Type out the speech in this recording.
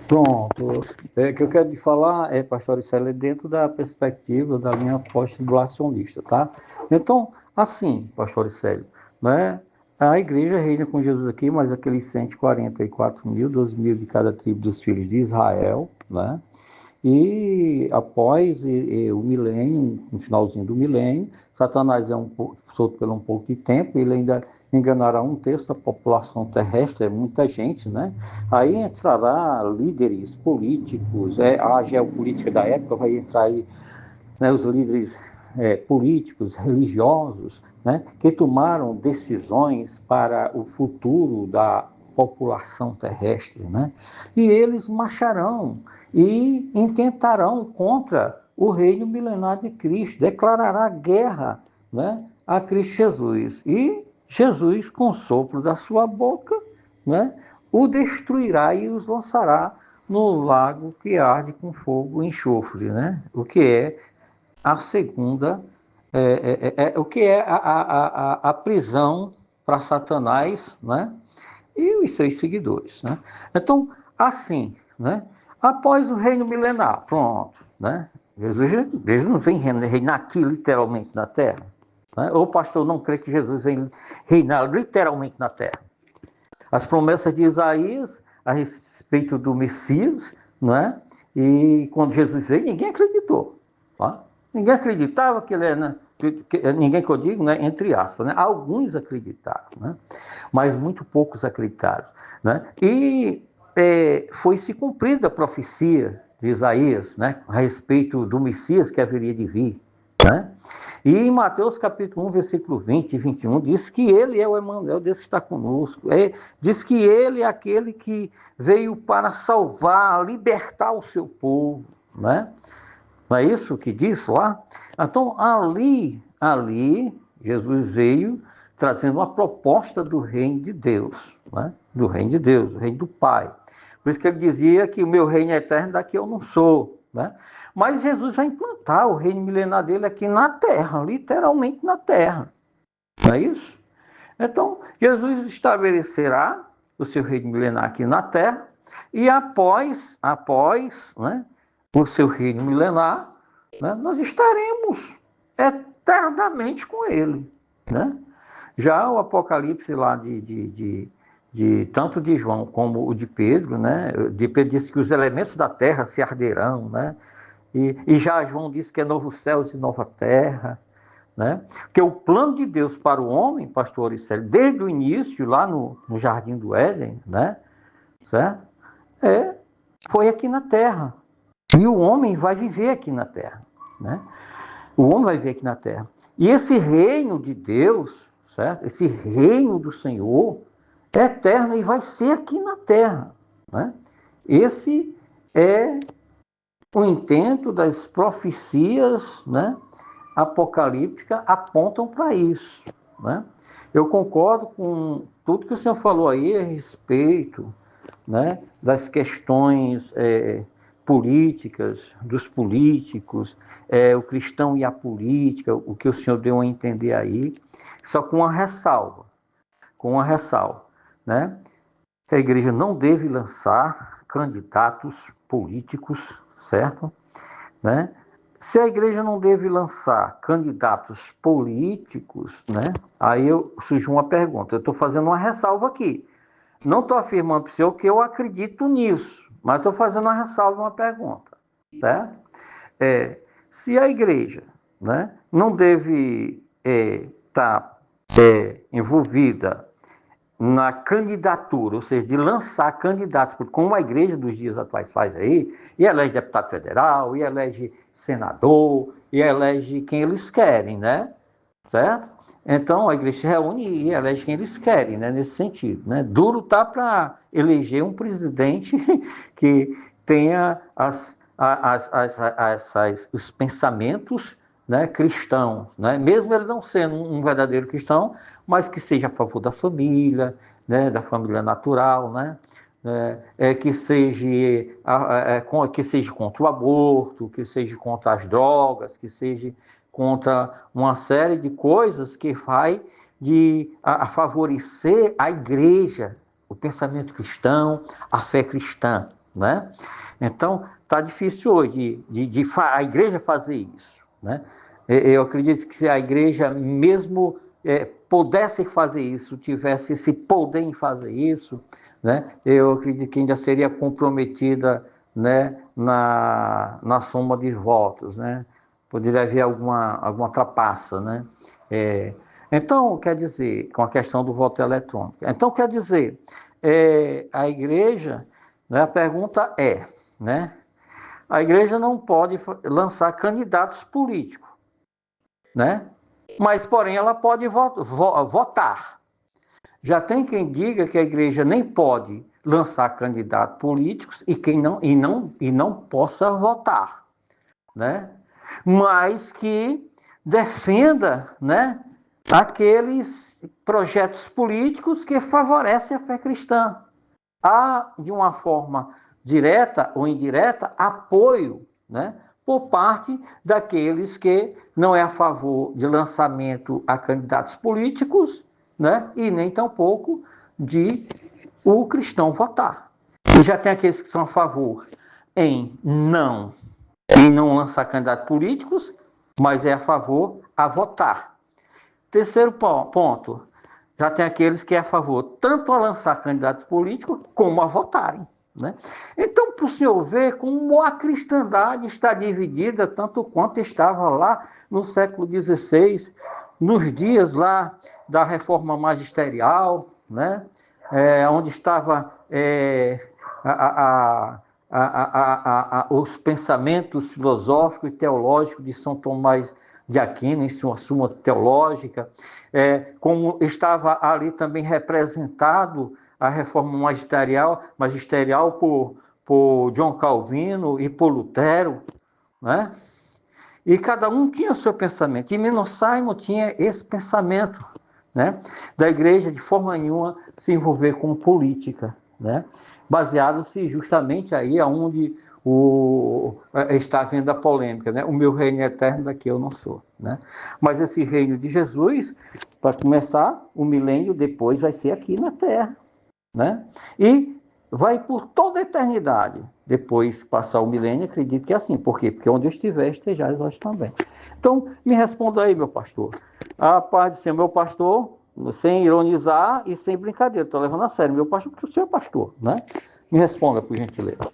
Pronto. O que eu quero te falar pastor Issélia, dentro da perspectiva da linha pós-tribulacionista, tá? Então, assim, pastor Issélia, né? A igreja reina com Jesus aqui, mas aqueles 144 mil, 12 mil de cada tribo dos filhos de Israel, né? E após o milênio, no finalzinho do milênio, Satanás é solto por um pouco de tempo, ele ainda enganará um terço da população terrestre, é muita gente, né? Aí entrará líderes políticos, a geopolítica da época vai entrar aí, né, os líderes políticos, religiosos, né, que tomaram decisões para o futuro da população terrestre, né? E eles marcharão e intentarão contra o reino milenar de Cristo, declarará guerra, né, a Cristo Jesus. E Jesus, com o sopro da sua boca, né, o destruirá e os lançará no lago que arde com fogo e enxofre, né? O que é a segunda, o que é a prisão para Satanás, né? E os seus seguidores, né? Então, assim, né? Após o reino milenar, pronto, né? Jesus não vem reinar aqui literalmente na terra, né? Ou o pastor não crê que Jesus vem reinar literalmente na terra. As promessas de Isaías a respeito do Messias, não é? E quando Jesus veio, ninguém acreditou. Tá? Ninguém acreditava que ele era, né? Ninguém que eu digo, né? Entre aspas, né? Alguns acreditaram, né? Mas muito poucos acreditaram, né? E foi-se cumprida a profecia de Isaías, né? A respeito do Messias que haveria de vir, né? E em Mateus capítulo 1, versículo 20 e 21, diz que ele é o Emanuel, Deus que está conosco. Diz que ele é aquele que veio para salvar, libertar o seu povo, né? Não é isso que diz lá? Então, ali, Jesus veio trazendo uma proposta do reino de Deus, né? Do reino de Deus, do reino do Pai. Por isso que ele dizia que o meu reino é eterno, daqui eu não sou, né? Mas Jesus vai implantar o reino milenar dele aqui na terra, literalmente na terra. Não é isso? Então, Jesus estabelecerá o seu reino milenar aqui na terra, e após né, o seu reino milenar, né, nós estaremos eternamente com ele. Né? Já o Apocalipse lá de tanto de João como o de Pedro, né? De Pedro disse que os elementos da terra se arderão, né? E já João disse que é novo céu e nova terra, né? Porque o plano de Deus para o homem, pastor Auricélio, desde o início, lá no Jardim do Éden, né? Certo? É, foi aqui na terra. E o homem vai viver aqui na terra, né? O homem vai viver aqui na terra. E esse reino de Deus, certo? Esse reino do Senhor é eterno e vai ser aqui na terra, né? Esse é o intento das profecias, né, apocalípticas apontam para isso, né? Eu concordo com tudo que o senhor falou aí a respeito, né, das questões políticas, dos políticos, o cristão e a política, o que o senhor deu a entender aí, só com uma ressalva, né? A igreja não deve lançar candidatos políticos, certo? Né? Se a igreja não deve lançar candidatos políticos, né? Surge uma pergunta. Eu estou fazendo uma ressalva aqui. Não estou afirmando para o senhor que eu acredito nisso, mas estou fazendo uma ressalva, uma pergunta. Certo? Se a igreja, né, não deve estar envolvida na candidatura, ou seja, de lançar candidatos, como a igreja dos dias atuais faz aí, e elege deputado federal, e elege senador, e elege quem eles querem, né? Certo? Então a igreja se reúne e elege quem eles querem, né? Nesse sentido, né? Duro tá para eleger um presidente que tenha os pensamentos, né, cristãos, né? Mesmo ele não sendo um verdadeiro cristão, mas que seja a favor da família, né, da família natural, né? Que seja contra o aborto, que seja contra as drogas, que seja contra uma série de coisas que vai a favorecer a igreja, o pensamento cristão, a fé cristã, né? Então, está difícil hoje a igreja fazer isso, né? Eu acredito que se a igreja mesmo pudesse fazer isso, tivesse esse poder em fazer isso, né? Eu acredito que ainda seria comprometida, né, na soma de votos, né? Poderia haver alguma trapaça, né? Então, quer dizer, com a questão do voto eletrônico. Então, quer dizer, a igreja, né, a pergunta né, a igreja não pode lançar candidatos políticos, né? Mas, porém, ela pode votar. Já tem quem diga que a igreja nem pode lançar candidatos políticos e não possa votar, né? Mas que defenda, né, aqueles projetos políticos que favorecem a fé cristã. Há, de uma forma direta ou indireta, apoio, né, por parte daqueles que não é a favor de lançamento a candidatos políticos, né, e nem tampouco de o cristão votar. E já tem aqueles que são a favor em não lançar candidatos políticos, mas é a favor a votar. Terceiro ponto, já tem aqueles que é a favor tanto a lançar candidatos políticos como a votarem, né? Então, para o senhor ver como a cristandade está dividida, tanto quanto estava lá no século XVI, nos dias lá da reforma magisterial, né? Onde estava os pensamentos filosóficos e teológicos de São Tomás de Aquino em sua Suma Teológica, como estava ali também representado a reforma magisterial por John Calvino e por Lutero, né? E cada um tinha o seu pensamento. E Menno Simon tinha esse pensamento, né, da igreja de forma nenhuma se envolver com política, né, baseado-se justamente aí aonde está havendo a polêmica, né? O meu reino é eterno, daqui eu não sou, né? Mas esse reino de Jesus, para começar, o milênio depois vai ser aqui na Terra, né? E vai por toda a eternidade. Depois passar o milênio, acredito que é assim. Por quê? Porque onde eu estiver, estejais vós também. Então, me responda aí, meu pastor. A paz de ser meu pastor, sem ironizar e sem brincadeira. Estou levando a sério, meu pastor, porque o senhor é pastor, né? Me responda, por gentileza.